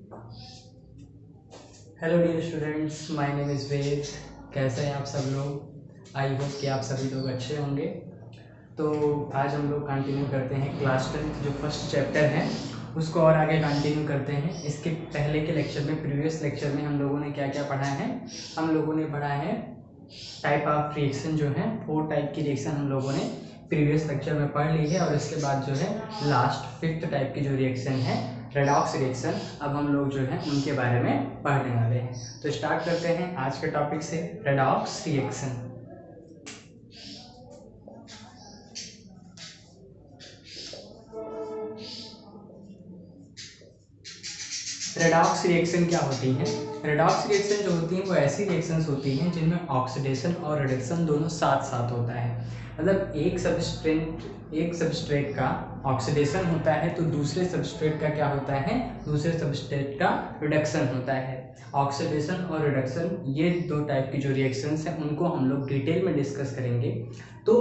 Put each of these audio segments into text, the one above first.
Hello dear students, my name is Ved. कैसे हैं आप सब लोग? आई होप कि आप सभी लोग अच्छे होंगे। तो आज हम लोग कंटिन्यू करते हैं क्लास 10th जो फर्स्ट चैप्टर है उसको और आगे कंटिन्यू करते हैं। इसके पहले के लेक्चर में, प्रीवियस लेक्चर में हम लोगों ने क्या क्या पढ़ा है? हम लोगों ने पढ़ा है टाइप ऑफ रिएक्शन जो है, 4 टाइप की रिएक्शन हम लोगों ने प्रीवियस लेक्चर में पढ़ ली है। और इसके बाद जो है लास्ट 5th टाइप की जो रिएक्शन है, रेडॉक्स रिएक्शन, अब हम लोग जो है उनके बारे में पढ़ने वाले हैं। तो स्टार्ट करते हैं आज के टॉपिक से, रेडॉक्स रिएक्शन। रेडॉक्स रिएक्शन क्या होती है? रेडॉक्स रिएक्शन जो होती है वो ऐसी रिएक्शंस होती हैं जिनमें ऑक्सीडेशन और रिडक्शन दोनों साथ साथ होता है। मतलब एक सबस्ट्रेट का ऑक्सीडेशन होता है तो दूसरे सबस्ट्रेट का क्या होता है? दूसरे सबस्ट्रेट का रिडक्शन होता है। ऑक्सीडेशन और रिडक्शन, ये 2 टाइप की जो रिएक्शंस हैं उनको हम लोग डिटेल में डिस्कस करेंगे। तो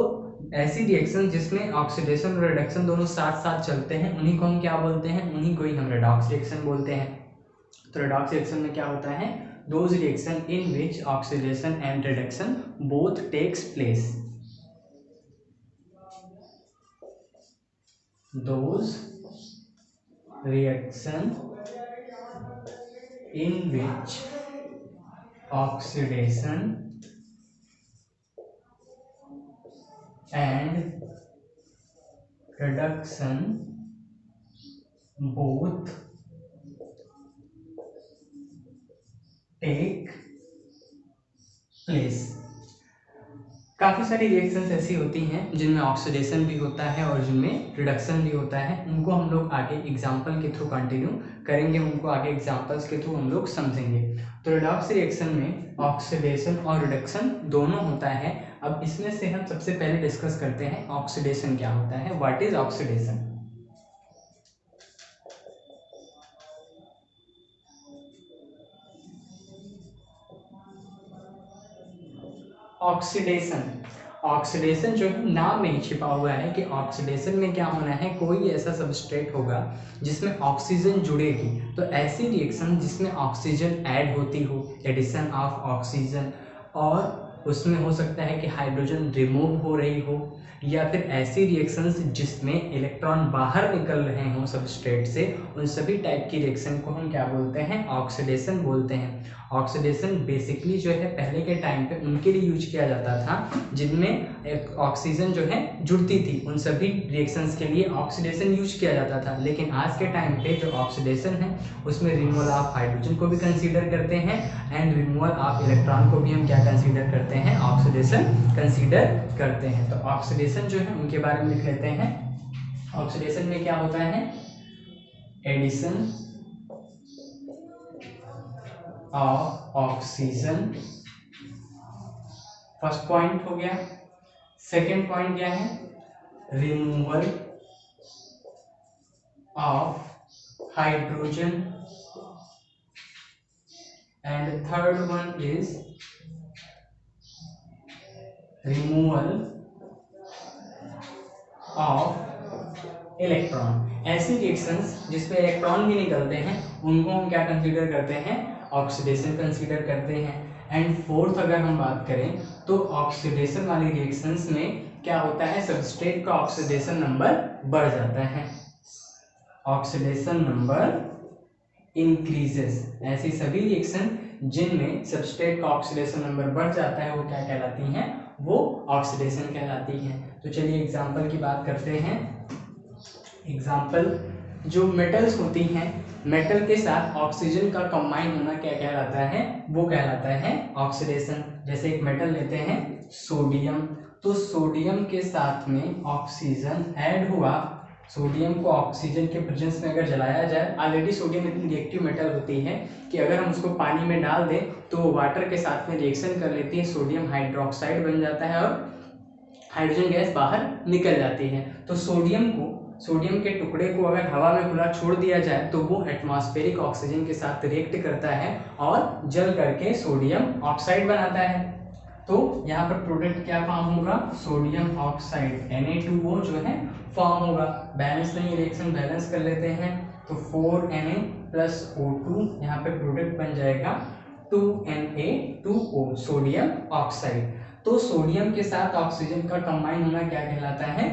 ऐसी रिएक्शन जिसमें ऑक्सीडेशन और रिडक्शन दोनों साथ साथ चलते हैं उन्हीं को हम क्या बोलते हैं? उन्हीं को ही हम रेडॉक्स रिएक्शन बोलते हैं। तो रेडॉक्स रिएक्शन में क्या होता है? Those reaction in which oxidation and reduction both takes place. Those reaction in which oxidation and reduction both take place. काफ़ी सारी रिएक्शंस ऐसी होती हैं जिनमें ऑक्सीडेशन भी होता है और जिनमें रिडक्शन भी होता है। उनको हम लोग आगे एग्जाम्पल के थ्रू कंटिन्यू करेंगे, उनको आगे एग्जाम्पल्स के थ्रू हम लोग समझेंगे। तो रिडॉक्स रिएक्शन में ऑक्सीडेशन और रिडक्शन दोनों होता है। अब इसमें से हम सबसे पहले डिस्कस करते हैं ऑक्सीडेशन क्या होता है, व्हाट इज ऑक्सीडेशन। ऑक्सीडेशन जो है नाम में ही छिपा हुआ है कि ऑक्सीडेशन में क्या होना है, कोई ऐसा सबस्ट्रेट होगा जिसमें ऑक्सीजन जुड़ेगी। तो ऐसी रिएक्शन जिसमें ऑक्सीजन ऐड होती हो, एडिशन ऑफ ऑक्सीजन, और उसमें हो सकता है कि हाइड्रोजन रिमूव हो रही हो, या फिर ऐसी रिएक्शंस जिसमें इलेक्ट्रॉन बाहर निकल रहे हों सबस्ट्रेट से, उन सभी टाइप की रिएक्शन को हम क्या बोलते हैं? ऑक्सीडेशन बोलते हैं। ऑक्सीडेशन बेसिकली जो है पहले के टाइम पे उनके लिए यूज किया जाता था जिनमें ऑक्सीजन जो है जुड़ती थी। उन सभी रिएक्शंस के लिए ऑक्सीडेशन यूज किया जाता था। लेकिन आज के टाइम पे जो ऑक्सीडेशन है उसमें रिमूवल ऑफ हाइड्रोजन को भी कंसीडर करते हैं एंड रिमूवल ऑफ इलेक्ट्रॉन को भी हम क्या कंसीडर करते हैं? ऑक्सीडेशन कंसीडर करते हैं। तो ऑक्सीडेशन जो है उनके बारे में लिख लेते हैं। ऑक्सीडेशन में क्या होता है? Addition of oxygen, first point हो गया। सेकेंड पॉइंट क्या है? Removal of hydrogen, and third one is removal of electron. ऐसी रिएक्शंस जिसमें इलेक्ट्रॉन भी निकलते हैं उनको हम क्या कंसीडर करते हैं? ऑक्सीडेशन कंसीडर करते हैं। एंड फोर्थ अगर हम बात करें तो ऑक्सीडेशन वाली रिएक्शंस में क्या होता है? सबस्ट्रेट का ऑक्सीडेशन नंबर बढ़ जाता है, ऑक्सीडेशन नंबर इंक्रीजेस। ऐसी सभी रिएक्शन जिनमें सबस्ट्रेट का ऑक्सीडेशन नंबर बढ़ जाता है वो क्या कहलाती हैं? वो ऑक्सीडेशन कहलाती हैं। तो चलिए एग्जांपल की बात करते हैं। एग्जांपल, जो मेटल्स होती हैं, मेटल के साथ ऑक्सीजन का कंबाइन होना क्या कहलाता है? वो कहलाता है ऑक्सीडेशन। जैसे एक मेटल लेते हैं सोडियम, तो सोडियम के साथ में ऑक्सीजन ऐड हुआ। सोडियम को ऑक्सीजन के प्रेजेंस में अगर जलाया जाए, ऑलरेडी सोडियम इतनी रिएक्टिव मेटल होती है कि अगर हम उसको पानी में डाल दें तो वाटर के साथ में रिएक्शन कर लेती है, सोडियम हाइड्रोक्साइड बन जाता है और हाइड्रोजन गैस बाहर निकल जाती है। तो सोडियम के टुकड़े को अगर हवा में खुला छोड़ दिया जाए तो वो एटमॉस्फेरिक ऑक्सीजन के साथ रिएक्ट करता है और जल करके सोडियम ऑक्साइड बनाता है। तो यहाँ पर प्रोडक्ट क्या फॉर्म होगा? सोडियम ऑक्साइड Na2O जो है फॉर्म होगा। बैलेंस नहीं, रिएक्शन बैलेंस कर लेते हैं। तो 4Na प्लस O2, यहाँ पे प्रोडक्ट बन जाएगा 2Na2O, सोडियम ऑक्साइड। तो सोडियम के साथ ऑक्सीजन का कंबाइन होना क्या कहलाता है?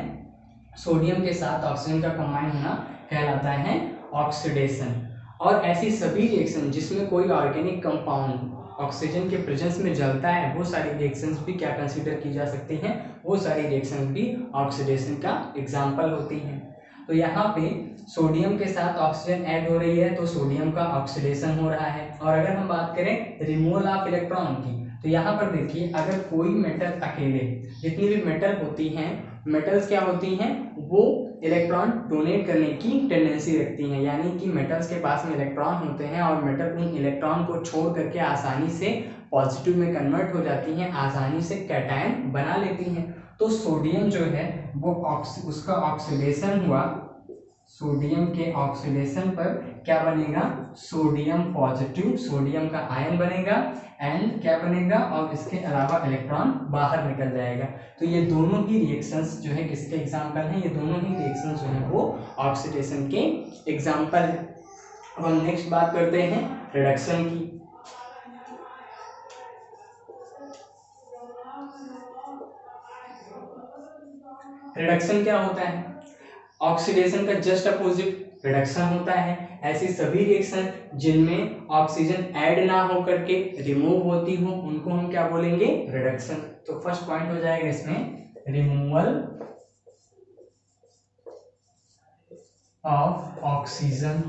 सोडियम के साथ ऑक्सीजन का कंबाइन होना कहलाता है ऑक्सीडेशन। और ऐसी सभी रिएक्शन जिसमें कोई ऑर्गेनिक कंपाउंड ऑक्सीजन के प्रेजेंस में जलता है, वो सारी रिएक्शंस भी क्या कंसीडर की जा सकती हैं? वो सारी रिएक्शंस भी ऑक्सीडेशन का एग्जाम्पल होती हैं। तो यहाँ पे सोडियम के साथ ऑक्सीजन ऐड हो रही है तो सोडियम का ऑक्सीडेशन हो रहा है। और अगर हम बात करें रिमूवल ऑफ इलेक्ट्रॉन की, तो यहाँ पर देखिए अगर कोई मेटल अकेले, जितनी भी मेटल होती हैं, मेटल्स क्या होती हैं, वो इलेक्ट्रॉन डोनेट करने की टेंडेंसी रखती हैं, यानी कि मेटल्स के पास में इलेक्ट्रॉन होते हैं और मेटल उन इलेक्ट्रॉन को छोड़ करके आसानी से पॉजिटिव में कन्वर्ट हो जाती हैं, आसानी से कैटायन बना लेती हैं। तो सोडियम जो है वो उसका ऑक्सीडेशन हुआ, सोडियम के ऑक्सीडेशन पर क्या बनेगा? सोडियम पॉजिटिव, सोडियम का आयन बनेगा एंड क्या बनेगा, और इसके अलावा इलेक्ट्रॉन बाहर निकल जाएगा। तो ये दोनों ही रिएक्शंस जो है किसके एग्जाम्पल हैं? ये दोनों ही रिएक्शंस जो है वो ऑक्सीडेशन के एग्जाम्पल हैं। अब हम नेक्स्ट बात करते हैं रिडक्शन की। रिडक्शन क्या होता है? ऑक्सीडेशन का जस्ट अपोजिट रिडक्शन होता है। ऐसी सभी रिएक्शन जिनमें ऑक्सीजन ऐड ना हो करके रिमूव होती हो उनको हम क्या बोलेंगे? रिडक्शन। तो फर्स्ट पॉइंट हो जाएगा इसमें रिमूवल ऑफ ऑक्सीजन।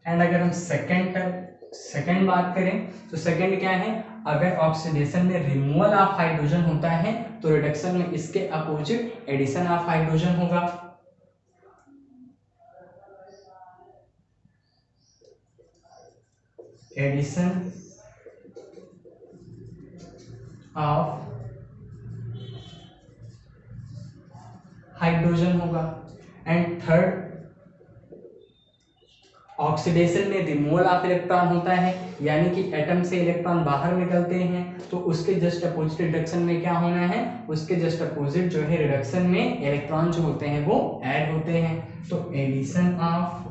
एंड अगर हम सेकंड बात करें तो सेकंड क्या है? अगर ऑक्सीडेशन में रिमूवल ऑफ हाइड्रोजन होता है तो रिडक्शन में इसके अपोजिट एडिशन ऑफ हाइड्रोजन होगा। एडिशन ऑफ हाइड्रोजन होगा। एंड थर्ड, ऑक्सीडेशन में रिमूवल ऑफ इलेक्ट्रॉन होता है, यानी कि एटम से इलेक्ट्रॉन बाहर निकलते हैं, तो उसके जस्ट अपोजिट रिडक्शन में क्या होना है? उसके जस्ट अपोजिट जो है रिडक्शन में इलेक्ट्रॉन जो होते हैं वो ऐड होते हैं। तो एडिशन ऑफ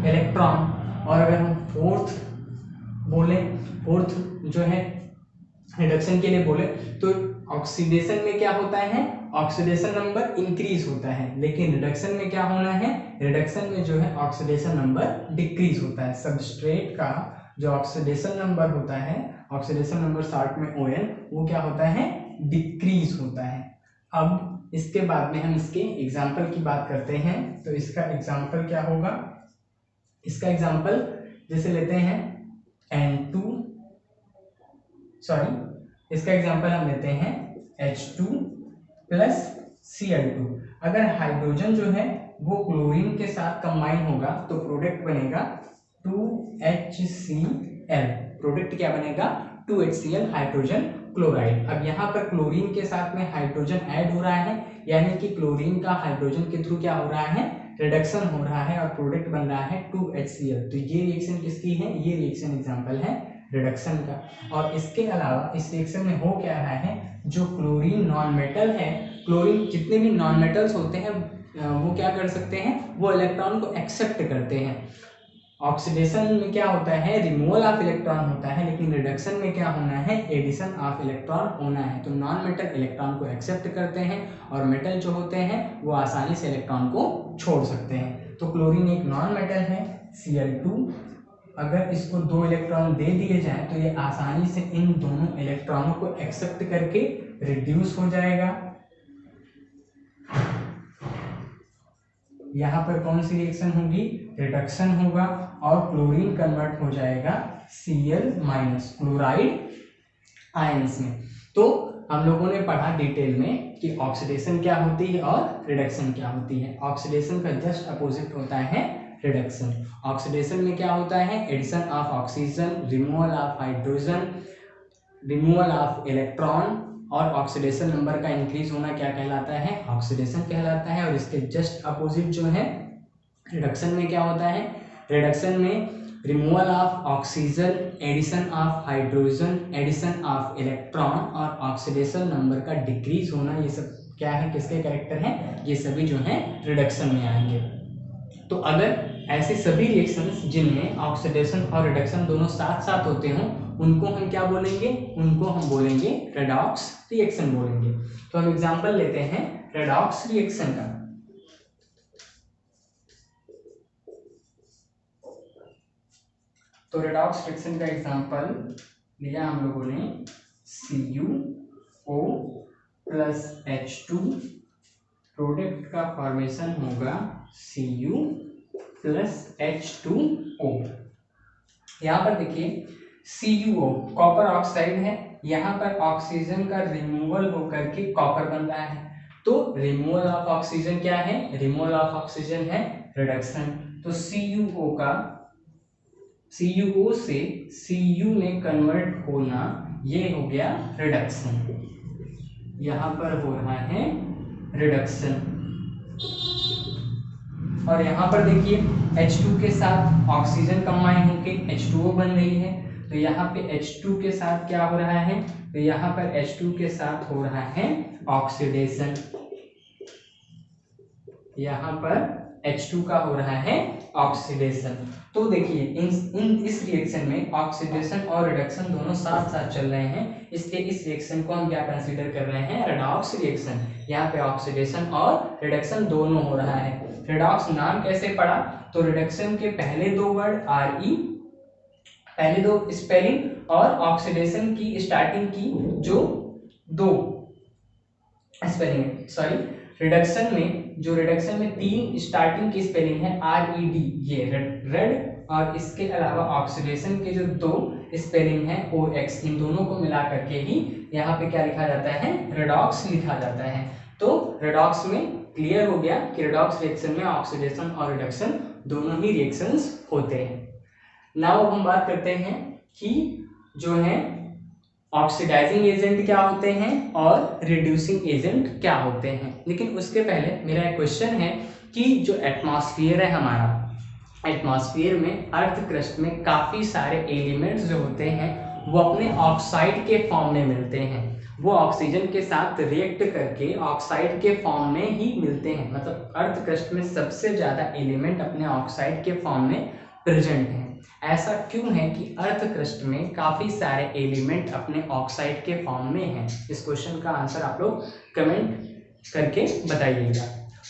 इलेक्ट्रॉन। और अगर हम फोर्थ जो है रिडक्शन के लिए बोले तो ऑक्सीडेशन में क्या होता है? ऑक्सीडेशन नंबर इंक्रीज होता है, लेकिन रिडक्शन में क्या होना है? रिडक्शन में जो है ऑक्सीडेशन नंबर डिक्रीज होता है। सबस्ट्रेट का जो ऑक्सीडेशन नंबर होता है, ऑक्सीडेशन नंबर शॉर्ट में ON, वो क्या होता है? डिक्रीज होता है। अब इसके बाद में हम इसके एग्जाम्पल की बात करते हैं। तो इसका एग्जाम्पल क्या होगा? इसका एग्जाम्पल जैसे लेते हैं इसका एग्जाम्पल हम लेते हैं H2 प्लस Cl2। अगर हाइड्रोजन जो है वो क्लोरीन के साथ कंबाइन होगा तो प्रोडक्ट बनेगा 2HCl। प्रोडक्ट क्या बनेगा? 2HCl, hydrogen chloride. अब यहाँ पर क्लोरीन के साथ में हाइड्रोजन ऐड हो रहा है, यानी कि क्लोरीन का हाइड्रोजन के थ्रू क्या हो रहा है? रिडक्शन हो रहा है और प्रोडक्ट बन रहा है 2HCl। तो ये रिएक्शन किसकी है? ये रिएक्शन एग्जाम्पल है रिडक्शन का। और इसके अलावा इस रिएक्शन में हो क्या रहा है? जो क्लोरीन नॉन मेटल है, क्लोरीन जितने भी नॉन मेटल्स होते हैं वो क्या कर सकते हैं? वो इलेक्ट्रॉन को एक्सेप्ट करते हैं। ऑक्सीडेशन में क्या होता है? रिमूवल ऑफ इलेक्ट्रॉन होता है, लेकिन रिडक्शन में क्या होना है? एडिशन ऑफ इलेक्ट्रॉन होना है। तो नॉन मेटल इलेक्ट्रॉन को एक्सेप्ट करते हैं और मेटल जो होते हैं वो आसानी से इलेक्ट्रॉन को छोड़ सकते हैं। तो क्लोरीन एक नॉन मेटल है Cl2। अगर इसको 2 इलेक्ट्रॉन दे दिए जाए तो ये आसानी से इन दोनों इलेक्ट्रॉनों को एक्सेप्ट करके रिड्यूस हो जाएगा। यहाँ पर कौन सी रिएक्शन होगी? रिडक्शन होगा और क्लोरीन कन्वर्ट हो जाएगा Cl- क्लोराइड आयंस में। तो हम लोगों ने पढ़ा डिटेल में कि ऑक्सीडेशन क्या होती है और रिडक्शन क्या होती है। ऑक्सीडेशन का जस्ट अपोजिट होता है रिडक्शन। ऑक्सीडेशन में क्या होता है? Addition of oxygen, removal of hydrogen, removal of electron, और ऑक्सीडेशन नंबर का इंक्रीज होना क्या कहलाता है? ऑक्सीडेशन कहलाता है। और इसके जस्ट अपोजिट जो है रिडक्शन में क्या होता है? रिडक्शन में removal of oxygen, addition of hydrogen, addition of electron और ऑक्सीडेशन नंबर का डिक्रीज होना, ये सब क्या है, किसके कैरेक्टर हैं, ये सभी जो हैं रिडक्शन में आएंगे। तो अगर ऐसे सभी रिएक्शंस जिनमें ऑक्सीडेशन और रिडक्शन दोनों साथ साथ होते हों उनको हम क्या बोलेंगे, उनको हम बोलेंगे रेडॉक्स रिएक्शन बोलेंगे। तो हम एग्जांपल लेते हैं रेडॉक्स रिएक्शन का। तो रेडॉक्स रिएक्शन का एग्जांपल लिया हम लोगों ने CuO प्लस H2, प्रोडक्ट का फॉर्मेशन होगा Cu प्लस H2O। यहाँ पर देखिए CuO कॉपर ऑक्साइड है, यहाँ पर ऑक्सीजन का रिमूवल होकर के कॉपर बन रहा है। तो रिमूवल ऑफ ऑक्सीजन क्या है, रिमूवल ऑफ ऑक्सीजन है रिडक्शन। तो CuO से Cu में कन्वर्ट होना ये हो गया रिडक्शन, यहाँ पर हो रहा है रिडक्शन। और यहाँ पर देखिए H2 के साथ ऑक्सीजन कंबाइन होके H2O बन रही है। तो यहाँ पे H2 के साथ क्या हो रहा है, तो यहाँ पर H2 के साथ हो रहा है ऑक्सीडेशन, यहाँ पर H2 का हो रहा है ऑक्सीडेशन। तो देखिए इस रिएक्शन में ऑक्सीडेशन और रिडक्शन दोनों साथ साथ चल रहे हैं, इसलिए इस रिएक्शन को हम क्या कंसीडर कर रहे हैं, रेडॉक्स रिएक्शन। यहाँ पे ऑक्सीडेशन और रिडक्शन दोनों हो रहा है। रेडॉक्स नाम कैसे पड़ा, तो रिडक्शन के पहले दो वर्ड Re, पहले दो स्पेलिंग, और ऑक्सीडेशन की स्टार्टिंग की जो दो स्पेलिंग, सॉरी रिडक्शन में तीन स्टार्टिंग की स्पेलिंग है RED, ये रेड, और इसके अलावा ऑक्सीडेशन के जो दो स्पेलिंग है OX, इन दोनों को मिला करके ही यहाँ पे क्या लिखा जाता है, रेडॉक्स लिखा जाता है। तो रेडॉक्स में क्लियर हो गया कि रेडॉक्स रिएक्शन में ऑक्सीडेशन और रिडक्शन दोनों ही रिएक्शंस होते हैं। नाउ अब हम बात करते हैं कि जो है ऑक्सीडाइजिंग एजेंट क्या होते हैं और रिड्यूसिंग एजेंट क्या होते हैं। लेकिन उसके पहले मेरा एक क्वेश्चन है कि जो एटमॉस्फेयर है हमारा, एटमॉस्फेयर में अर्थ क्रस्ट में काफ़ी सारे एलिमेंट्स जो होते हैं वो अपने ऑक्साइड के फॉर्म में मिलते हैं, वो ऑक्सीजन के साथ रिएक्ट करके ऑक्साइड के फॉर्म में ही मिलते हैं। मतलब अर्थ क्रस्ट में सबसे ज़्यादा एलिमेंट अपने ऑक्साइड के फॉर्म में प्रेजेंट हैं। ऐसा क्यों है कि अर्थ क्रस्ट में काफ़ी सारे एलिमेंट अपने ऑक्साइड के फॉर्म में हैं? इस क्वेश्चन का आंसर आप लोग कमेंट करके बताइएगा।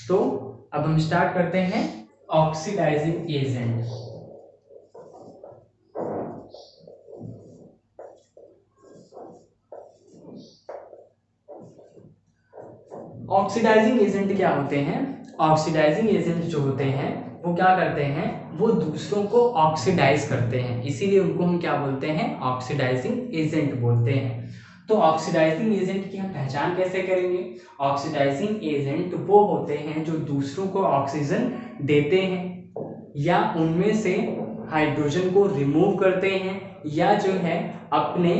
तो अब हम स्टार्ट करते हैं ऑक्सीडाइजिंग एजेंट। ऑक्सीडाइजिंग एजेंट क्या होते हैं? ऑक्सीडाइजिंग एजेंट जो होते हैं वो क्या करते हैं, वो दूसरों को ऑक्सीडाइज करते हैं, इसीलिए उनको हम क्या बोलते हैं, ऑक्सीडाइजिंग एजेंट बोलते हैं। तो ऑक्सीडाइजिंग एजेंट की हम पहचान कैसे करेंगे? ऑक्सीडाइजिंग एजेंट वो होते हैं जो दूसरों को ऑक्सीजन देते हैं या उनमें से हाइड्रोजन को रिमूव करते हैं, या जो है अपने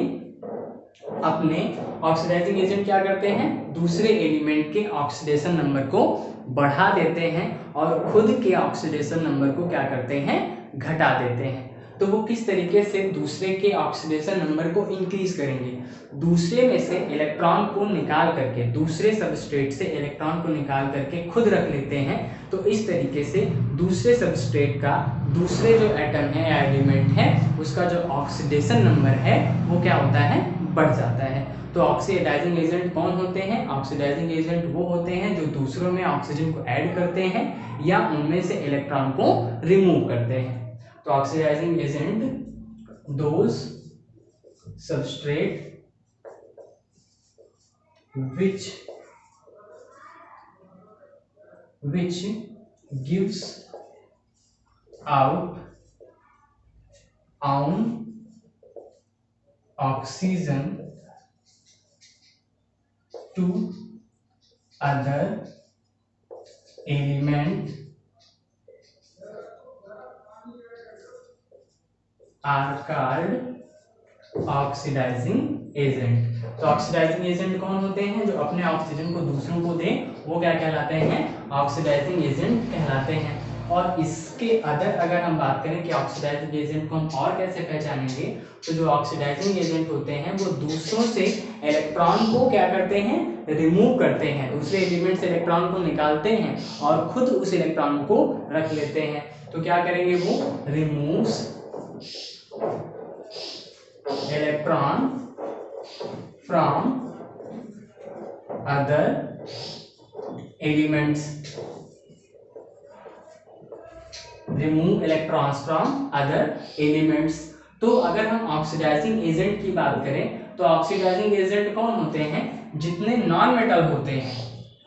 ऑक्सीडाइजिंग एजेंट क्या करते हैं, दूसरे एलिमेंट के ऑक्सीडेशन नंबर को बढ़ा देते हैं और खुद के ऑक्सीडेशन नंबर को क्या करते हैं, घटा देते हैं। तो वो किस तरीके से दूसरे के ऑक्सीडेशन नंबर को इंक्रीज करेंगे? दूसरे में से इलेक्ट्रॉन को निकाल करके, दूसरे सबस्ट्रेट से इलेक्ट्रॉन को निकाल करके खुद रख लेते हैं। तो इस तरीके से दूसरे सबस्ट्रेट का, दूसरे जो एटम है या एलिमेंट है, उसका जो ऑक्सीडेशन नंबर है वो क्या होता है, बढ़ जाता है। तो ऑक्सीडाइजिंग एजेंट कौन होते हैं? ऑक्सीडाइजिंग एजेंट वो होते हैं जो दूसरों में ऑक्सीजन को ऐड करते हैं या उनमें से इलेक्ट्रॉन को रिमूव करते हैं। तो oxidizing agent those substrate which gives out own oxygen to other element are called oxidizing agent. तो ऑक्सीडाइजिंग एजेंट कौन होते हैं? जो अपने ऑक्सीजन को दूसरों को दें, वो क्या कहलाते हैं, ऑक्सीडाइजिंग एजेंट कहलाते हैं। और इसके अदर अगर हम बात करें कि ऑक्सीडाइजिंग एजेंट को हम और कैसे पहचानेंगे, तो जो ऑक्सीडाइजिंग एजेंट होते हैं वो दूसरों से इलेक्ट्रॉन को क्या करते हैं, रिमूव करते हैं, दूसरे एलिमेंट से इलेक्ट्रॉन को निकालते हैं और खुद उस इलेक्ट्रॉन को रख लेते हैं। तो क्या करेंगे, वो removes electron from other elements, remove electrons from other elements. तो अगर हम ऑक्सीडाइजिंग एजेंट की बात करें तो ऑक्सीडाइजिंग एजेंट कौन होते हैं, जितने नॉन मेटल होते हैं,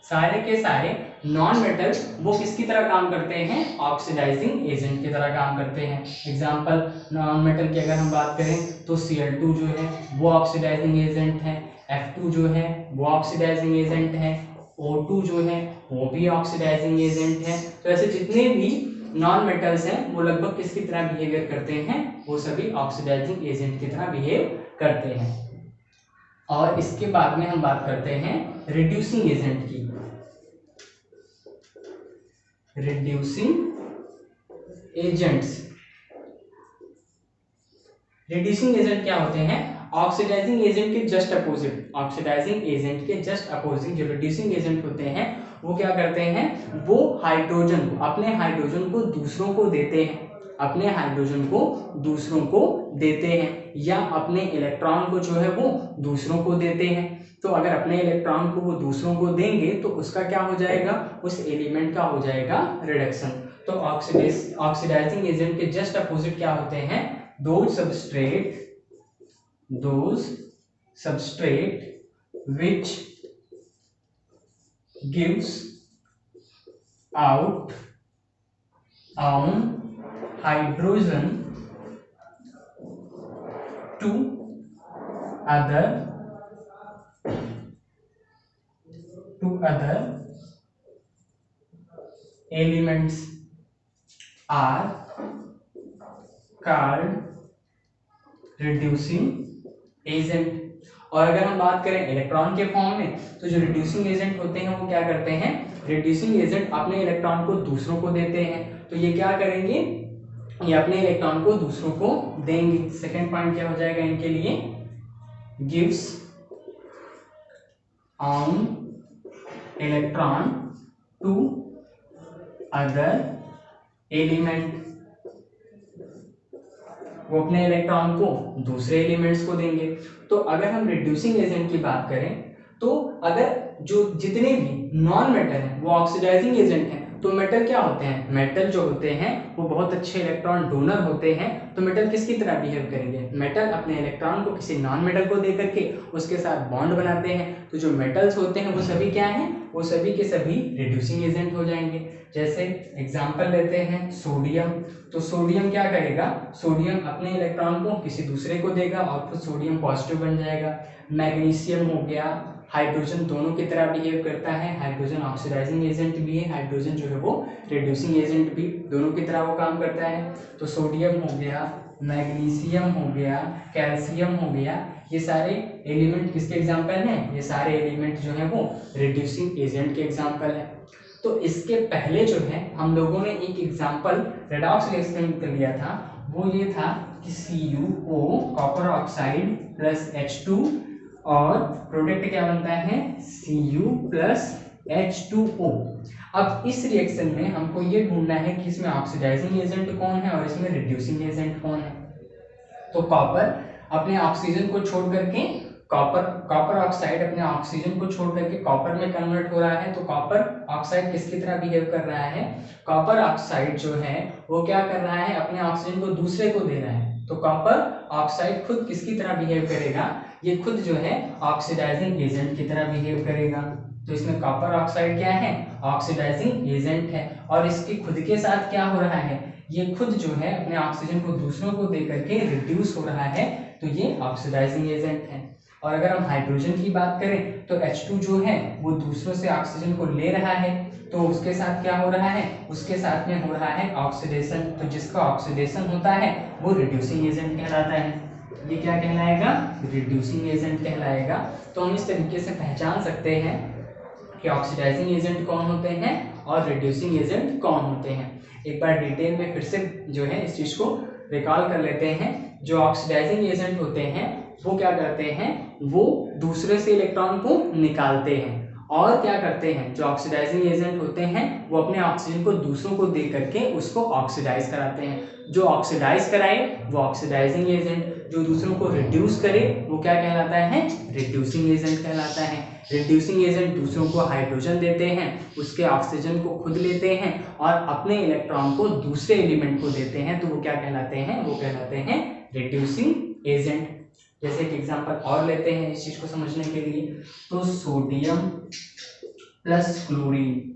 सारे के सारे नॉन मेटल, वो किसकी तरह काम करते हैं, ऑक्सीडाइजिंग एजेंट की तरह काम करते हैं। एग्जांपल नॉन मेटल की अगर हम बात करें तो Cl2 जो है वो ऑक्सीडाइजिंग एजेंट है, F2 जो है वो ऑक्सीडाइजिंग एजेंट है, O2 जो है वो भी ऑक्सीडाइजिंग एजेंट है। तो ऐसे जितने भी नॉन मेटल्स हैं वो लगभग किसकी तरह बिहेवियर करते हैं, वो सभी ऑक्सीडाइजिंग एजेंट की तरह बिहेव करते हैं। और इसके बाद में हम बात करते हैं रिड्यूसिंग एजेंट की। रिड्यूसिंग एजेंट्स, रिड्यूसिंग एजेंट क्या होते हैं, ऑक्सीडाइजिंग एजेंट के जस्ट अपोजिट, ऑक्सीडाइजिंग एजेंट के जस्ट अपोजिट जो रिड्यूसिंग एजेंट होते हैं वो क्या करते हैं, वो हाइड्रोजन को, अपने हाइड्रोजन को दूसरों को देते हैं, अपने हाइड्रोजन को दूसरों को देते हैं, या अपने इलेक्ट्रॉन को जो है वो दूसरों को देते हैं। तो अगर अपने इलेक्ट्रॉन को वो दूसरों को देंगे तो उसका क्या हो जाएगा, उस एलिमेंट का हो जाएगा रिडक्शन। तो ऑक्सीडाइजिंग एजेंट के जस्ट अपोजिट क्या होते हैं, those substrate which gives out on hydrogen to other elements are called reducing agent. और अगर हम बात करें इलेक्ट्रॉन के फॉर्म में, तो जो रिड्यूसिंग एजेंट होते हैं वो क्या करते हैं, रिड्यूसिंग एजेंट अपने इलेक्ट्रॉन को दूसरों को देते हैं। तो ये क्या करेंगे, ये अपने इलेक्ट्रॉन को दूसरों को देंगे। सेकेंड पॉइंट क्या हो जाएगा इनके लिए, gives on electron to other element, वो अपने इलेक्ट्रॉन को दूसरे एलिमेंट्स को देंगे। तो अगर हम रिड्यूसिंग एजेंट की बात करें तो अगर जो जितने भी नॉन मेटल हैं वो ऑक्सीडाइजिंग एजेंट हैं, तो मेटल क्या होते हैं, मेटल जो होते हैं वो बहुत अच्छे इलेक्ट्रॉन डोनर होते हैं। तो मेटल किसकी तरह बिहेव करेंगे, मेटल अपने इलेक्ट्रॉन को किसी नॉन मेटल को दे करके उसके साथ बॉन्ड बनाते हैं। तो जो मेटल्स होते हैं वो सभी क्या हैं, वो सभी के सभी रिड्यूसिंग एजेंट हो जाएंगे। जैसे एग्जांपल लेते हैं सोडियम, तो सोडियम क्या करेगा, सोडियम अपने इलेक्ट्रॉन को किसी दूसरे को देगा और फिर सोडियम पॉजिटिव बन जाएगा। मैग्नीशियम हो गया, हाइड्रोजन दोनों की तरह बिहेव करता है, हाइड्रोजन ऑक्सीडाइजिंग एजेंट भी है, हाइड्रोजन जो है वो रिड्यूसिंग एजेंट भी, दोनों की तरह वो काम करता है। तो सोडियम हो गया, मैग्नीशियम हो गया, कैल्शियम हो गया, ये सारे एलिमेंट किसके एग्जाम्पल हैं, ये सारे एलिमेंट जो है वो रिड्यूसिंग एजेंट के एग्जाम्पल है। तो इसके पहले जो है हम लोगों ने एक एग्जाम्पल रेडॉक्स रिएक्शन कर लिया था, वो ये था कि CuO copper oxide plus H2 और प्रोडक्ट क्या बनता है Cu प्लस H2O। अब इस रिएक्शन में हमको ये ढूंढना है कि इसमें ऑक्सीडाइजिंग एजेंट कौन है और इसमें रिड्यूसिंग एजेंट कौन है। तो कॉपर अपने ऑक्सीजन को छोड़ करके कॉपर ऑक्साइड अपने ऑक्सीजन को छोड़ करके कॉपर में कन्वर्ट हो रहा है। तो कॉपर ऑक्साइड किसकी तरह बिहेव कर रहा है, कॉपर ऑक्साइड जो है वो क्या कर रहा है, अपने ऑक्सीजन को दूसरे को दे रहा है। तो कॉपर ऑक्साइड खुद किसकी तरह बिहेव करेगा, ये खुद जो है ऑक्सीडाइजिंग एजेंट की तरह बिहेव करेगा। तो इसमें कॉपर ऑक्साइड क्या है, ऑक्सीडाइजिंग एजेंट है, और इसके खुद के साथ क्या हो रहा है, ये खुद जो है अपने ऑक्सीजन को दूसरों को दे करके रिड्यूस हो रहा है। तो ये ऑक्सीडाइजिंग एजेंट है। और अगर हम हाइड्रोजन की बात करें तो H2 जो है वो दूसरों से ऑक्सीजन को ले रहा है, तो उसके साथ क्या हो रहा है, उसके साथ में हो रहा है ऑक्सीडेशन। तो जिसका ऑक्सीडेशन होता है वो रिड्यूसिंग एजेंट कहलाता है। ये क्या कहलाएगा, रिड्यूसिंग एजेंट कहलाएगा। तो हम इस तरीके से पहचान सकते हैं कि ऑक्सीडाइजिंग एजेंट कौन होते हैं और रिड्यूसिंग एजेंट कौन होते हैं। एक बार डिटेल में फिर से जो है इस चीज को रिकॉल कर लेते हैं। जो ऑक्सीडाइजिंग एजेंट होते हैं वो क्या करते हैं, वो दूसरे से इलेक्ट्रॉन को निकालते हैं, और क्या करते हैं, जो ऑक्सीडाइजिंग एजेंट होते हैं वो अपने ऑक्सीजन को दूसरों को दे करके उसको ऑक्सीडाइज कराते हैं। जो ऑक्सीडाइज कराए वो ऑक्सीडाइजिंग एजेंट, जो दूसरों को रिड्यूस करे वो क्या कहलाता है, रिड्यूसिंग एजेंट कहलाता है। रिड्यूसिंग एजेंट दूसरों को हाइड्रोजन देते हैं, उसके ऑक्सीजन को खुद लेते हैं और अपने इलेक्ट्रॉन को दूसरे एलिमेंट को देते हैं, तो वो क्या कहलाते हैं, वो कहलाते हैं रिड्यूसिंग एजेंट। जैसे एक एग्जांपल और लेते हैं इस चीज को समझने के लिए, तो सोडियम प्लस क्लोरीन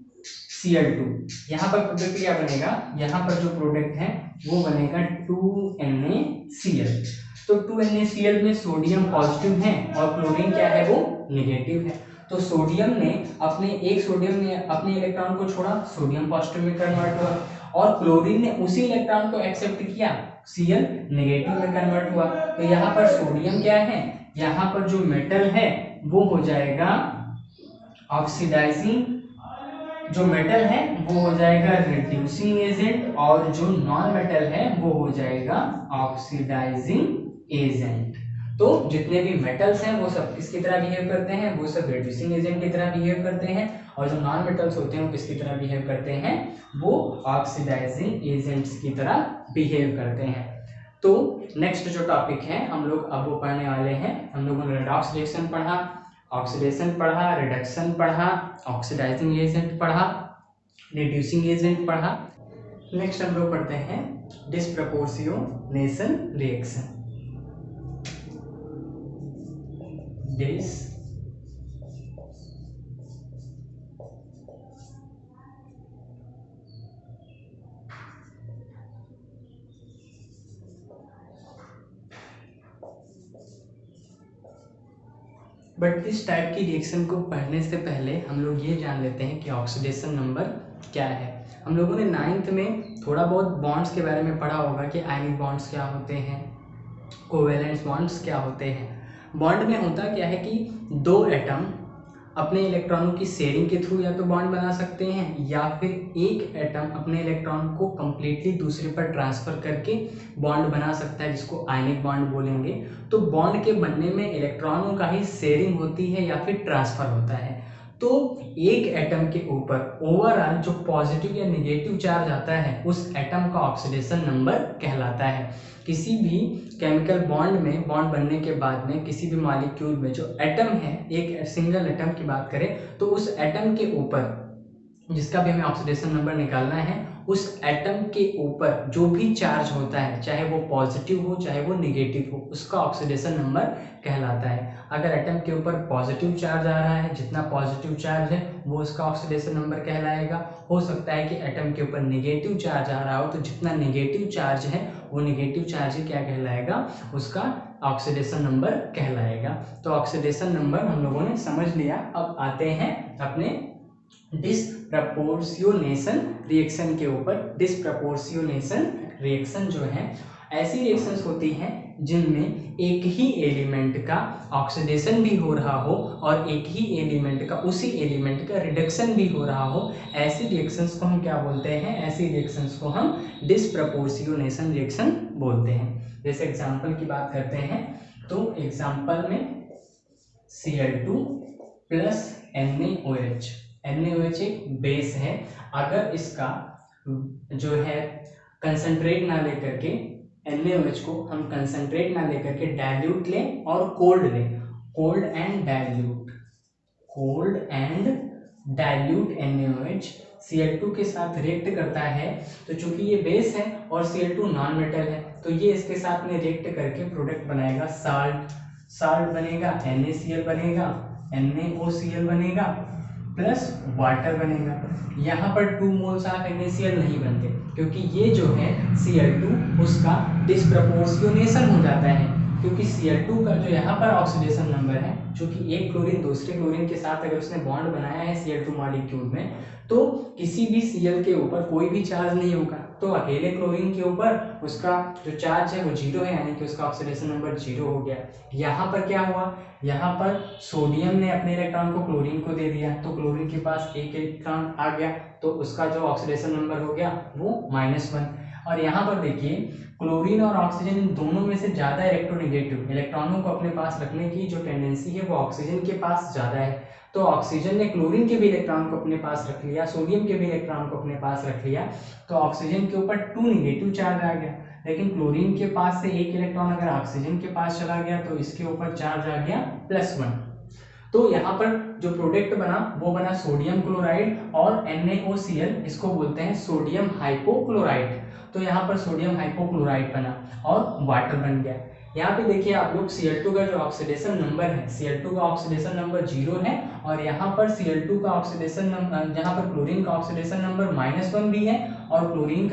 Cl2, यहाँ पर प्रोडक्ट क्या बनेगा, यहाँ पर जो प्रोडक्ट है वो बनेगा 2NaCl। तो 2NaCl में सोडियम पॉजिटिव है और क्लोरीन क्या है, वो नेगेटिव है। तो सोडियम ने अपने इलेक्ट्रॉन को छोड़ा, सोडियम पॉजिटिव में कन्वर्ट हुआ, और क्लोरीन ने उसी इलेक्ट्रॉन को एक्सेप्ट किया, Cl नेगेटिव में कन्वर्ट हुआ। तो यहाँ पर सोडियम क्या है, यहाँ पर जो मेटल है वो हो जाएगा ऑक्सीडाइजिंग, जो मेटल है वो हो जाएगा रिड्यूसिंग एजेंट, और जो नॉन मेटल है वो हो जाएगा ऑक्सीडाइजिंग एजेंट। तो जितने भी मेटल्स हैं वो सब किसकी तरह बिहेव करते हैं, वो सब रिड्यूसिंग एजेंट की तरह बिहेव करते हैं, और जो नॉन मेटल्स होते हैं वो किसकी तरह बिहेव करते हैं, वो ऑक्सीडाइजिंग एजेंट्स की तरह बिहेव करते हैं। तो नेक्स्ट जो टॉपिक है हम लोग अब वो पढ़ने वाले हैं, हम लोगों ने रेडॉक्स रिएक्शन पढ़ा, ऑक्सीडेशन पढ़ा, रिडक्शन पढ़ा, ऑक्सीडाइजिंग एजेंट पढ़ा, रिड्यूसिंग एजेंट पढ़ा। नेक्स्ट हम लोग पढ़ते हैं डिस्प्रपोर्शनेशन रिएक्शन। बट इस टाइप की रिएक्शन को पढ़ने से पहले हम लोग ये जान लेते हैं कि ऑक्सीडेशन नंबर क्या है। हम लोगों ने 9th में थोड़ा बहुत बॉन्ड्स के बारे में पढ़ा होगा कि आयनिक बॉन्ड्स क्या होते हैं, कोवेलेंस बॉन्ड्स क्या होते हैं। बॉन्ड में होता क्या है कि दो एटम अपने इलेक्ट्रॉनों की शेयरिंग के थ्रू या तो बॉन्ड बना सकते हैं, या फिर एक एटम अपने इलेक्ट्रॉन को कंप्लीटली दूसरे पर ट्रांसफर करके बॉन्ड बना सकता है, जिसको आयनिक बॉन्ड बोलेंगे। तो बॉन्ड के बनने में इलेक्ट्रॉनों का ही शेयरिंग होती है या फिर ट्रांसफर होता है। तो एक एटम के ऊपर ओवरऑल जो पॉजिटिव या नेगेटिव चार्ज आता है उस एटम का ऑक्सीडेशन नंबर कहलाता है। किसी भी केमिकल बॉन्ड में, बॉन्ड बनने के बाद में किसी भी मॉलिक्यूल में जो एटम है, एक सिंगल एटम की बात करें तो उस एटम के ऊपर जिसका भी हमें ऑक्सीडेशन नंबर निकालना है, उस एटम के ऊपर जो भी चार्ज होता है, चाहे वो पॉजिटिव हो चाहे वो नेगेटिव हो, उसका ऑक्सीडेशन नंबर कहलाता है। अगर एटम के ऊपर पॉजिटिव चार्ज आ रहा है, जितना पॉजिटिव चार्ज है वो उसका ऑक्सीडेशन नंबर कहलाएगा। हो सकता है कि एटम के ऊपर नेगेटिव चार्ज आ रहा हो, तो जितना नेगेटिव चार्ज है वो नेगेटिव चार्ज ही क्या कहलाएगा, उसका ऑक्सीडेशन नंबर कहलाएगा। तो ऑक्सीडेशन नंबर हम लोगों ने समझ लिया। अब आते हैं अपने डिस्प्रपोर्शनेशन रिएक्शन के ऊपर। डिस्प्रपोर्शनेशन रिएक्शन जो है, ऐसी रिएक्शंस होती हैं जिनमें एक ही एलिमेंट का ऑक्सीडेशन भी हो रहा हो और एक ही एलिमेंट का, उसी एलिमेंट का रिडक्शन भी हो रहा हो। ऐसी रिएक्शंस को हम क्या बोलते हैं, ऐसी रिएक्शंस को हम डिस्प्रपोर्शनेशन रिएक्शन बोलते हैं। जैसे एग्जांपल की बात करते हैं तो एग्जांपल में Cl2 प्लस NaOH, NaOH एक बेस है। अगर इसका जो है कंसंट्रेट ना लेकर के, NaOH को हम कंसंट्रेट ना लेकर के डाइल्यूट लें और कोल्ड लें, cold and dilute NaOH Cl2 के साथ रिएक्ट करता है। तो चूंकि ये बेस है और Cl2 नॉन मेटल है, तो ये इसके साथ में रिएक्ट करके प्रोडक्ट बनाएगा साल्ट बनेगा, NaCl बनेगा, NaOCl बनेगा प्लस वाटर बनेगा। यहाँ पर 2 मोल्स ऑफ NaCl नहीं बनते, क्योंकि ये जो है Cl2 उसका डिस्प्रपोर्शनेशन हो जाता है। क्योंकि Cl2 का जो यहाँ पर ऑक्सीडेशन नंबर है, चूंकि एक क्लोरीन दूसरे क्लोरीन के साथ अगर उसने बॉन्ड बनाया है Cl2 मॉलिक्यूल में, तो किसी भी Cl के ऊपर कोई भी चार्ज नहीं होगा, तो अकेले क्लोरीन के ऊपर उसका जो चार्ज है वो 0 है, यानी कि उसका ऑक्सीडेशन नंबर 0 हो गया। यहाँ पर क्या हुआ, यहाँ पर सोडियम ने अपने इलेक्ट्रॉन को क्लोरीन को दे दिया, तो क्लोरीन के पास एक इलेक्ट्रॉन आ गया, तो उसका जो ऑक्सीडेशन नंबर हो गया वो -1। और यहाँ पर देखिए क्लोरीन और ऑक्सीजन इन दोनों में से ज़्यादा इलेक्ट्रोनेगेटिव, इलेक्ट्रॉनों को अपने पास रखने की जो टेंडेंसी है वो ऑक्सीजन के पास ज़्यादा है। तो ऑक्सीजन ने क्लोरीन के भी इलेक्ट्रॉन को अपने पास रख लिया, सोडियम के भी इलेक्ट्रॉन को अपने पास रख लिया, तो ऑक्सीजन के ऊपर 2 नेगेटिव चार्ज आ गया। लेकिन क्लोरीन के पास से एक इलेक्ट्रॉन अगर ऑक्सीजन के पास चला गया तो इसके ऊपर चार्ज आ गया +1। तो यहाँ पर जो प्रोडक्ट बना वो बना सोडियम क्लोराइड और NaOCl, इसको बोलते हैं सोडियम हाइपोक्लोराइड। तो यहाँ पर सोडियम हाइपोक्लोराइड बना और वाटर बन गया। यहाँ पे देखिए आप लोग Cl2 का जो ऑक्सीडेशन नंबर है, Cl2 का ऑक्सीडेशन नंबर 0 है, और यहाँ पर Cl2 का ऑक्सीडेशन नंबर, यहाँ पर क्लोरीन का ऑक्सीडेशन नंबर -1 भी है और क्लोरीन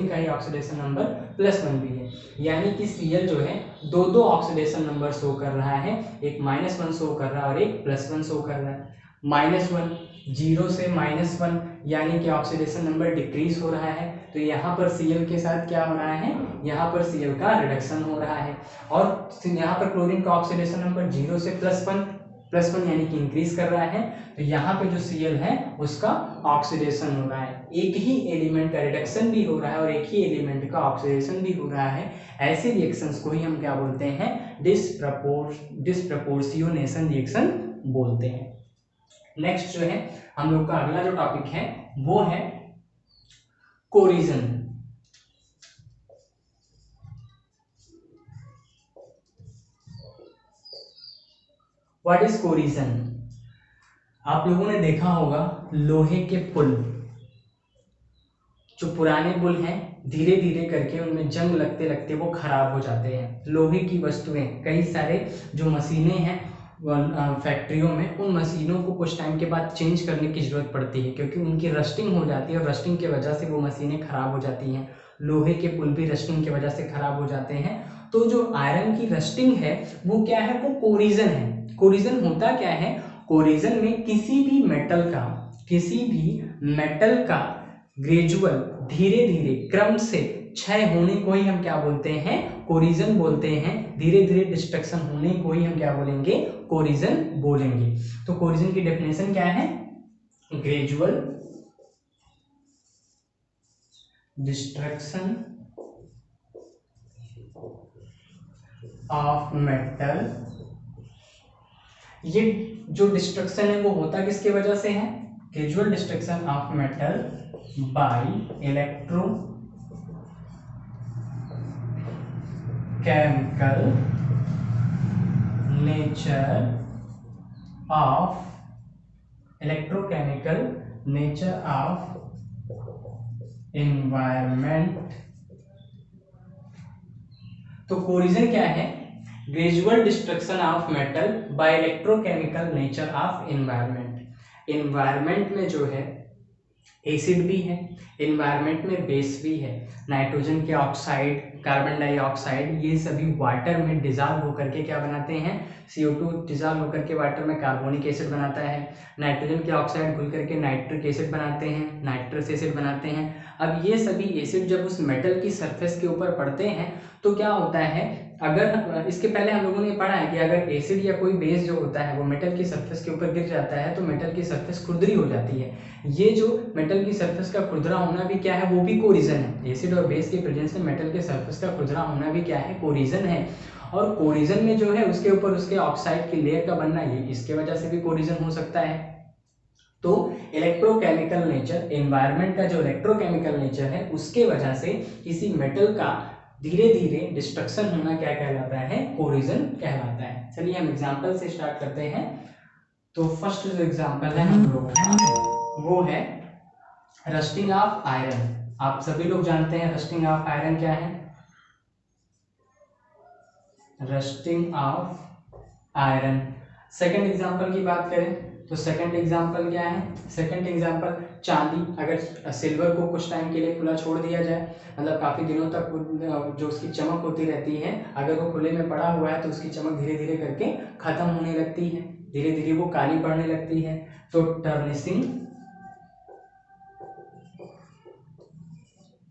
का ही ऑक्सीडेशन नंबर +1 भी है। यानी कि Cl जो है दो ऑक्सीडेशन नंबर शो कर रहा है, एक -1 शो कर रहा है और एक +1 शो कर रहा है। -1 0 से -1 यानी कि ऑक्सीडेशन नंबर डिक्रीज हो रहा है, तो यहाँ पर Cl के साथ क्या हो रहा है, यहाँ पर Cl का रिडक्शन हो रहा है। और यहाँ पर क्लोरीन का ऑक्सीडेशन नंबर 0 से +1 यानी कि इंक्रीज कर रहा है, तो यहाँ पे जो Cl है उसका ऑक्सीडेशन हो रहा है। एक ही एलिमेंट का रिडक्शन भी हो रहा है और एक ही एलिमेंट का ऑक्सीडेशन भी हो रहा है। ऐसे रिएक्शंस को ही हम क्या बोलते हैं, डिसप्रपोर्शनेशन रिएक्शन बोलते हैं। नेक्स्ट जो है हम लोग का अगला जो टॉपिक है वो है कोरिजन। What is corrosion? आप लोगों ने देखा होगा लोहे के पुल, जो पुराने पुल हैं धीरे धीरे करके उनमें जंग लगते लगते वो खराब हो जाते हैं। लोहे की वस्तुएं, कई सारे जो मशीनें हैं फैक्ट्रियों में, उन मशीनों को कुछ टाइम के बाद चेंज करने की ज़रूरत पड़ती है, क्योंकि उनकी रस्टिंग हो जाती है और रस्टिंग की वजह से वो मशीनें खराब हो जाती हैं। लोहे के पुल भी रस्टिंग की वजह से खराब हो जाते हैं। तो जो आयरन की रस्टिंग है वो क्या है, वो कोरिजन है। कोरिजन होता क्या है, कोरिजन में किसी भी मेटल का ग्रेजुअल, धीरे धीरे क्रम से क्षय होने को ही हम क्या बोलते हैं, कोरिजन बोलते हैं। धीरे धीरे डिस्ट्रक्शन होने को ही हम क्या बोलेंगे, कोरिजन बोलेंगे। तो कोरिजन की डेफिनेशन क्या है, ग्रेजुअल डिस्ट्रक्शन ऑफ मेटल। ये जो डिस्ट्रक्शन है वो होता किसके वजह से है, gradual destruction of metal by electrochemical nature of environment. तो कोरिजन क्या है, gradual destruction of metal by electrochemical nature of environment. Environment में जो है एसिड भी है, एनवायरनमेंट में बेस भी है, नाइट्रोजन के ऑक्साइड, कार्बन डाइऑक्साइड, ये सभी वाटर में डिजॉल्व होकर के क्या बनाते हैं, CO2 डिजॉल्व होकर के वाटर में कार्बोनिक एसिड बनाता है। नाइट्रोजन के ऑक्साइड घुल करके नाइट्रिक एसिड बनाते हैं, नाइट्रस एसिड बनाते हैं। अब ये सभी एसिड जब उस मेटल की सरफेस के ऊपर पड़ते हैं तो क्या होता है, अगर इसके पहले हम लोगों ने पढ़ा है कि अगर एसिड या कोई बेस जो होता है वो मेटल की सरफेस के ऊपर गिर जाता है तो मेटल की सरफेस खुरदरी हो जाती है। ये जो मेटल की सरफेस का खुरदरा होना भी क्या है, वो भी कोरिजन है। एसिड और बेस के प्रेजेंस में मेटल के सरफेस का खुरदरा होना भी क्या है, कोरिजन है। और कोरिजन में जो है उसके ऊपर उसके ऑक्साइड की लेयर का बनना, ये इसके वजह से भी कोरिजन हो सकता है। तो इलेक्ट्रोकेमिकल नेचर, एनवायरनमेंट का जो इलेक्ट्रोकेमिकल नेचर है उसके वजह से किसी मेटल का धीरे धीरे डिस्ट्रक्शन होना क्या कहलाता है, कोरिजन कहलाता है। चलिए हम एग्जांपल से स्टार्ट करते हैं। तो फर्स्ट जो एग्जांपल है हम लोग का वो है रस्टिंग ऑफ आयरन। आप सभी लोग जानते हैं रस्टिंग ऑफ आयरन क्या है। Rusting of iron. Second example की बात करें तो सेकंड एग्जांपल क्या है, सेकंड एग्जांपल चांदी, अगर सिल्वर को कुछ टाइम के लिए खुला छोड़ दिया जाए, मतलब काफ़ी दिनों तक जो उसकी चमक होती रहती है, अगर वो खुले में पड़ा हुआ है तो उसकी चमक धीरे धीरे करके खत्म होने लगती है, धीरे धीरे वो काली पड़ने लगती है। तो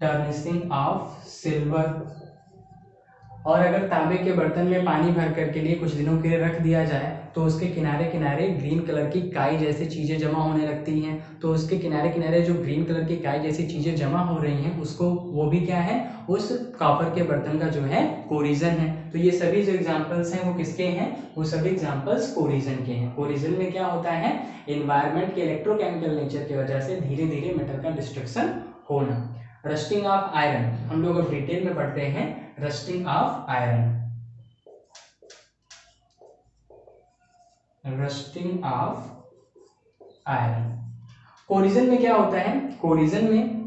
टर्निशिंग ऑफ सिल्वर। और अगर तांबे के बर्तन में पानी भर कर के लिए कुछ दिनों के लिए रख दिया जाए तो उसके किनारे किनारे ग्रीन कलर की काई जैसी चीज़ें जमा होने लगती हैं, तो उसके किनारे किनारे जो ग्रीन कलर की काई जैसी चीज़ें जमा हो रही हैं उसको, वो भी क्या है, उस कॉपर के बर्तन का जो है कोरिजन है। तो ये सभी जो एग्जांपल्स हैं वो किसके हैं, वो सभी एग्जांपल्स कोरिजन के हैं। कोरिजन में क्या होता है, एनवायरनमेंट के इलेक्ट्रोकेमिकल नेचर की वजह से धीरे धीरे मेटल का डिस्ट्रक्शन होना। रस्टिंग ऑफ आयरन, हम लोग अब डिटेल में पढ़ते हैं rusting of iron. Rusting of iron, corrosion में क्या होता है, कोरिजन में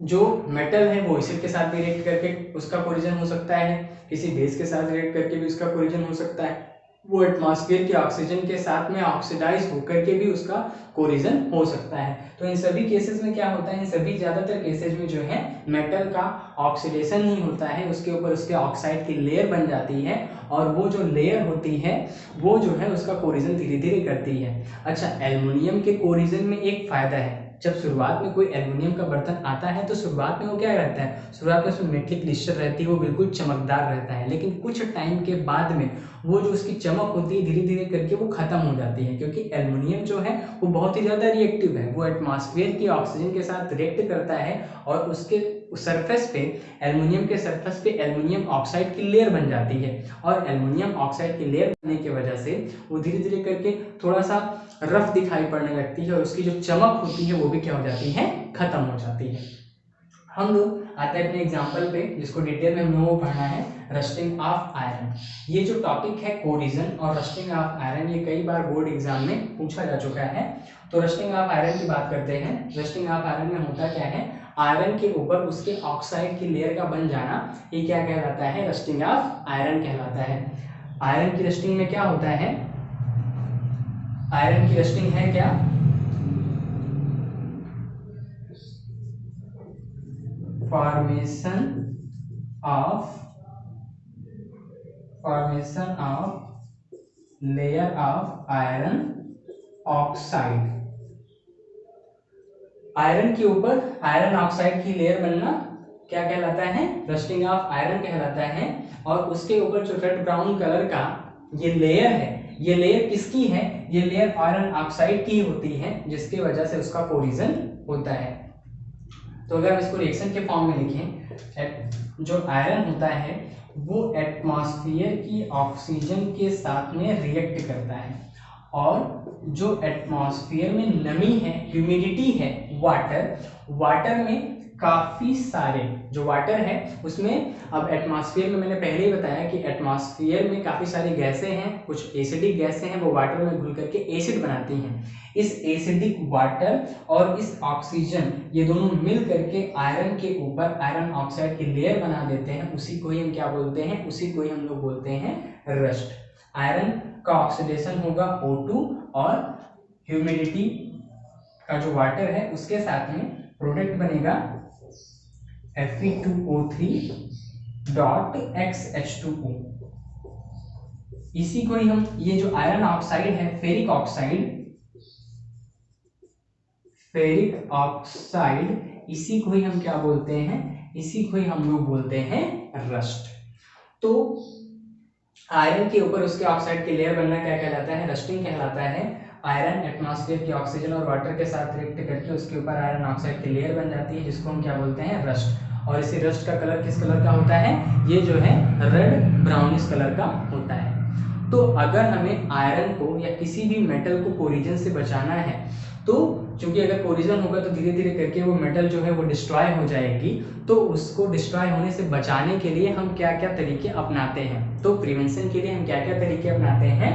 जो मेटल है वो एसिड के साथ भी रिएक्ट करके उसका कोरिजन हो सकता है, किसी बेस के साथ रिएक्ट करके भी उसका कोरिजन हो सकता है, वो एटमॉस्फेयर के ऑक्सीजन के साथ में ऑक्सीडाइज होकर के भी उसका कोरिजन हो सकता है। तो इन सभी केसेस में क्या होता है, इन सभी ज़्यादातर केसेस में जो है मेटल का ऑक्सीडेशन नहीं होता है, उसके ऊपर उसके ऑक्साइड की लेयर बन जाती है और वो जो लेयर होती है वो जो है उसका कोरिजन धीरे धीरे करती है। अच्छा, एल्युमिनियम के कोरिजन में एक फ़ायदा है, जब शुरुआत में कोई एल्युमिनियम का बर्तन आता है तो शुरुआत में वो क्या रहता है, शुरुआत में उसमें मेटलिक लिस्टर रहती है, वो बिल्कुल चमकदार रहता है, लेकिन कुछ टाइम के बाद में वो जो उसकी चमक होती है धीरे धीरे करके वो खत्म हो जाती है, क्योंकि एल्युमिनियम जो है वो बहुत ही ज़्यादा रिएक्टिव है, वो एटमॉस्फेयर की ऑक्सीजन के साथ रिएक्ट करता है और उसके सरफेस पे, एल्युमिनियम के सरफेस पे एल्युमिनियम ऑक्साइड की लेयर बन जाती है और एल्युमिनियम ऑक्साइड की लेयर बनने की वजह से वो धीरे धीरे करके थोड़ा सा रफ दिखाई पड़ने लगती है और उसकी जो चमक होती है वो भी क्या हो जाती है, खत्म हो जाती है। हम लोग आते हैं अपने एग्जाम्पल पे, जिसको डिटेल में हम लोगों को पढ़ना है, रस्टिंग ऑफ आयरन। ये जो टॉपिक है कोरिजन और रस्टिंग ऑफ आयरन, ये कई बार बोर्ड एग्जाम में पूछा जा चुका है। तो रस्टिंग ऑफ आयरन की बात करते हैं। रस्टिंग ऑफ आयरन में होता क्या है, आयरन के ऊपर उसके ऑक्साइड की लेयर का बन जाना, ये क्या कहलाता है, रस्टिंग ऑफ आयरन कहलाता है। आयरन की रस्टिंग में क्या होता है, आयरन की रस्टिंग है क्या, formation of layer of iron oxide. Iron के ऊपर आयरन ऑक्साइड की लेयर बनना क्या कहलाता है, रस्टिंग ऑफ आयरन कहलाता है। और उसके ऊपर जो रेड ब्राउन कलर का ये लेयर है, ये लेयर किसकी है, ये लेयर आयरन ऑक्साइड की होती है, जिसकी वजह से उसका कोरिजन होता है। तो अगर हम इसको रिएक्शन के फॉर्म में लिखें, जो आयरन होता है वो एटमॉस्फेयर की ऑक्सीजन के साथ में रिएक्ट करता है और जो एटमॉस्फेयर में नमी है, ह्यूमिडिटी है, वाटर में काफ़ी सारे जो वाटर है उसमें, अब एटमॉस्फेयर में मैंने पहले ही बताया कि एटमॉस्फेयर में काफ़ी सारी गैसें हैं, कुछ एसिडिक गैसें हैं, वो वाटर में घुल करके एसिड बनाती हैं। इस एसिडिक वाटर और इस ऑक्सीजन, ये दोनों मिल करके आयरन के ऊपर आयरन ऑक्साइड की लेयर बना देते हैं, उसी को ही हम क्या बोलते हैं, उसी को ही हम लोग बोलते हैं रस्ट। आयरन का ऑक्सीडेशन होगा O2 और ह्यूमिडिटी का जो वाटर है उसके साथ में प्रोडक्ट बनेगा Fe2O3.XH2O। इसी को ही हम, ये जो आयरन ऑक्साइड है, फेरिक ऑक्साइड, इसी को ही हम क्या बोलते हैं, इसी को ही हम लोग बोलते हैं रस्ट। तो आयरन के ऊपर उसके ऑक्साइड की लेयर बनना क्या कहलाता है, रस्टिंग कहलाता है। आयरन एटमॉस्फेयर की ऑक्सीजन और वाटर के साथ रिएक्ट करके उसके ऊपर आयरन ऑक्साइड की लेयर बन जाती है, जिसको हम क्या बोलते हैं, रस्ट। और इसी रस्ट का कलर किस कलर का होता है, ये जो है रेड ब्राउनिश कलर का होता है। तो अगर हमें आयरन को या किसी भी मेटल को कोरिजन से बचाना है, तो चूंकि अगर कोरिजन होगा तो धीरे धीरे करके वो मेटल जो है वो डिस्ट्रॉय हो जाएगी, तो उसको डिस्ट्रॉय होने से बचाने के लिए हम क्या क्या तरीके अपनाते हैं। तो प्रिवेंशन के लिए हम क्या क्या तरीके अपनाते हैं,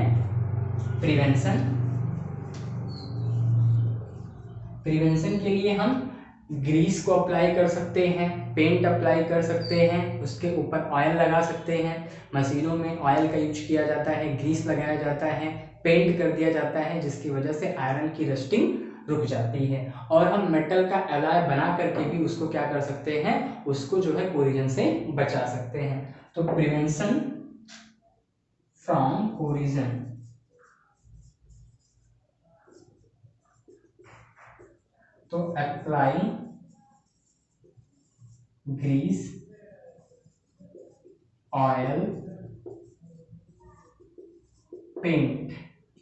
प्रिवेंशन के लिए हम ग्रीस को अप्लाई कर सकते हैं, पेंट अप्लाई कर सकते हैं, उसके ऊपर ऑयल लगा सकते हैं, मशीनों में ऑयल का यूज किया जाता है, ग्रीस लगाया जाता है, पेंट कर दिया जाता है, जिसकी वजह से आयरन की रस्टिंग रुक जाती है। और हम मेटल का एलॉय बना करके भी उसको क्या कर सकते हैं, उसको जो है कोरिजन से बचा सकते हैं। तो प्रिवेंशन फ्रॉम कोरिजन, तो अप्लाई ग्रीस, ऑयल, पेंट,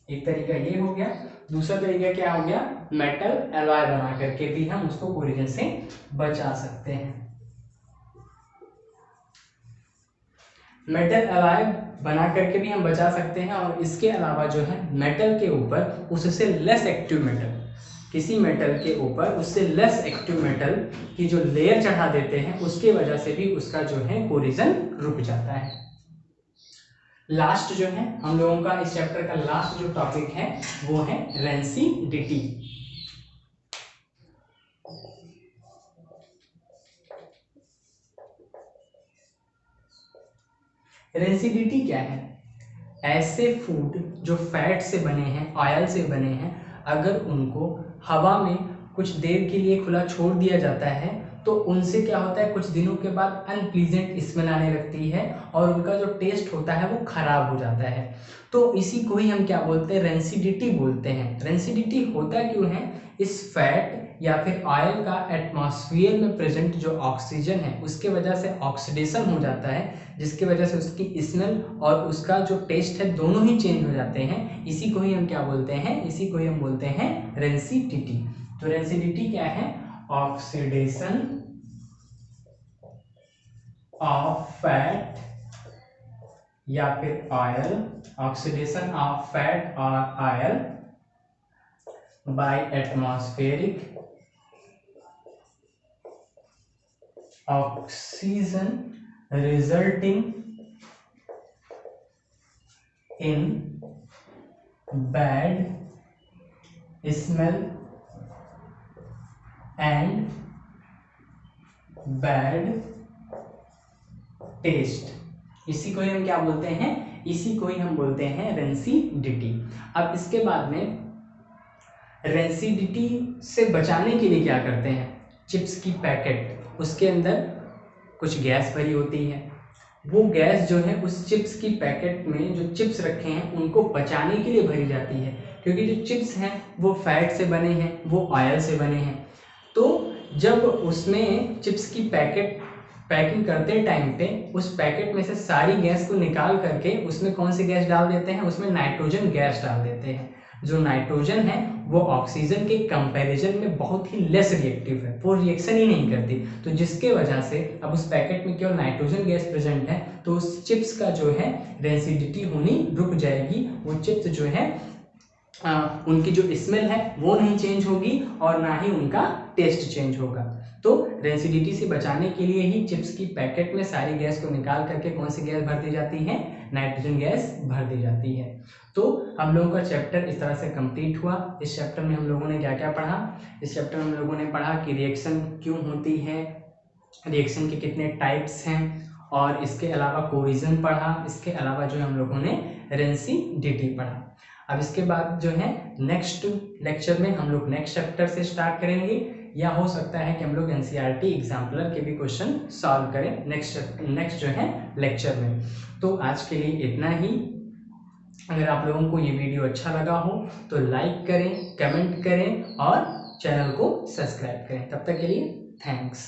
एक तरीका ये हो गया। दूसरा तरीका क्या हो गया, मेटल एलॉय बना करके भी हम उसको कोरिजन से बचा सकते हैं। मेटल एलॉय बना करके भी हम बचा सकते हैं, और इसके अलावा जो है मेटल के ऊपर उससे लेस एक्टिव मेटल, किसी मेटल के ऊपर उससे लेस एक्टिव मेटल की जो लेयर चढ़ा देते हैं, उसके वजह से भी उसका जो है कोरिजन रुक जाता है। लास्ट जो है हम लोगों का इस चैप्टर का लास्ट जो टॉपिक है वो है रेंसिडिटी। रेंसिडिटी क्या है, ऐसे फूड जो फैट से बने हैं, ऑयल से बने हैं, अगर उनको हवा में कुछ देर के लिए खुला छोड़ दिया जाता है तो उनसे क्या होता है, कुछ दिनों के बाद अनप्लीजेंट स्मेल आने लगती है और उनका जो टेस्ट होता है वो खराब हो जाता है। तो इसी को ही हम क्या बोलते हैं, रेंसिडिटी बोलते हैं। रेंसिडिटी होता क्यों है, इस फैट या फिर ऑयल का एटमॉस्फेयर में प्रेजेंट जो ऑक्सीजन है उसके वजह से ऑक्सीडेशन हो जाता है, जिसकी वजह से उसकी स्मेल और उसका जो टेस्ट है दोनों ही चेंज हो जाते हैं। इसी को ही हम क्या बोलते हैं, इसी को ही हम बोलते हैं रेंसिडिटी। तो रेंसिडिटी क्या है, ऑक्सीडेशन ऑफ फैट या फिर ऑयल, ऑक्सीडेशन ऑफ फैट और oil bye atmospheric oxygen resulting in bad smell and bad taste। इसी को ही हम क्या बोलते हैं, इसी को ही हम बोलते हैं रेंसिडिटी। अब इसके बाद में रेंसिडिटी से बचाने के लिए क्या करते हैं, चिप्स की पैकेट, उसके अंदर कुछ गैस भरी होती है, वो गैस जो है उस चिप्स की पैकेट में जो चिप्स रखे हैं उनको बचाने के लिए भरी जाती है, क्योंकि जो चिप्स हैं वो फैट से बने हैं, वो ऑयल से बने हैं। तो जब उसमें चिप्स की पैकिंग करते टाइम पे उस पैकेट में से सारी गैस को निकाल करके उसमें कौन सी गैस डाल देते हैं, उसमें नाइट्रोजन गैस डाल देते हैं। जो नाइट्रोजन है वो ऑक्सीजन के कंपैरिजन में बहुत ही लेस रिएक्टिव है, वो रिएक्शन ही नहीं करती। तो जिसके वजह से अब उस पैकेट में केवल नाइट्रोजन गैस प्रेजेंट है, तो उस चिप्स का जो है रेंसिडिटी होनी रुक जाएगी। वो चिप्स जो है उनकी जो स्मेल है वो नहीं चेंज होगी और ना ही उनका टेस्ट चेंज होगा। तो रेंसिडिटी से बचाने के लिए ही चिप्स की पैकेट में सारी गैस को निकाल करके कौन सी गैस भर दी जाती है, नाइट्रोजन गैस भर दी जाती है। तो हम लोगों का चैप्टर इस तरह से कंप्लीट हुआ। इस चैप्टर में हम लोगों ने क्या क्या पढ़ा, इस चैप्टर में हम लोगों ने पढ़ा कि रिएक्शन क्यों होती है, रिएक्शन के कितने टाइप्स हैं, और इसके अलावा कोरिजन पढ़ा, इसके अलावा जो हम लोगों ने रेंसिडिटी पढ़ा। अब इसके बाद जो है नेक्स्ट लेक्चर में हम लोग नेक्स्ट चैप्टर से स्टार्ट करेंगे, या हो सकता है कि हम लोग एनसीईआरटी एग्जाम्पलर के भी क्वेश्चन सॉल्व करें नेक्स्ट जो है लेक्चर में। तो आज के लिए इतना ही। अगर आप लोगों को ये वीडियो अच्छा लगा हो तो लाइक करें, कमेंट करें और चैनल को सब्सक्राइब करें। तब तक के लिए थैंक्स।